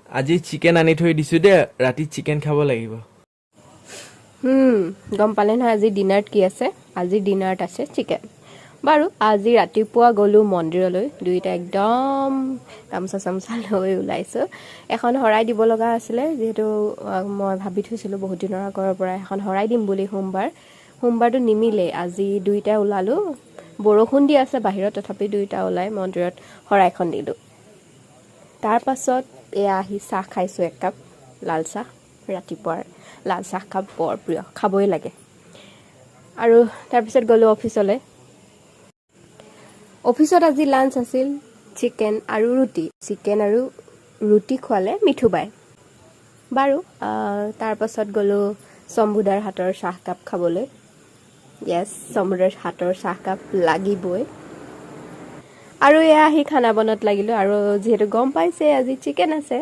আজি চিকেন আনি থৈ দিছো দে ৰাতি চিকেন খাব লাগিব গম পালে নহয় আজি ডিনাৰত কি আছে আজি ডিনাৰত আছে চিকেন বাৰু আজি ৰাতিপুৱা গ'লো মন্দিৰলৈ দুইটা একদম গামছা চামছা লৈ ওলাইছো এখন হৰাই দিব লগা আছিলে যেহেতু মই ভাবি থৈছিলোঁ বহুত দিনৰ আগৰ পৰা এখন হৰাই দিম বুলি সোমবাৰটো নিমিলে আজি দুইটা ওলালো বৰষুণ দি আছে বাহিৰত তথাপি দুইটা ওলাই মন্দিৰত শৰাইখন দিলোঁ তাৰ পাছত এয়া আহি চাহ খাইছোঁ এক কাপ লাল চাহ ৰাতিপুৱাৰ লাল চাহ কাপ বৰ প্ৰিয় খাবই লাগে আৰু তাৰপিছত গ'লোঁ অফিচত আজি লাঞ্চ আছিল চিকেন আৰু ৰুটি খোৱালে মিঠুবাই বাৰু তাৰ পাছত গ'লোঁ শম্ভুদাৰ হাতৰ চাহকাপ খাবলৈ য়েছ শম্ভুদাৰ হাতৰ চাহকাপ লাগিবই আৰু এয়া আহি খানা বনোৱাত লাগিলোঁ আৰু যিহেতু গম পাইছে আজি চিকেন আছে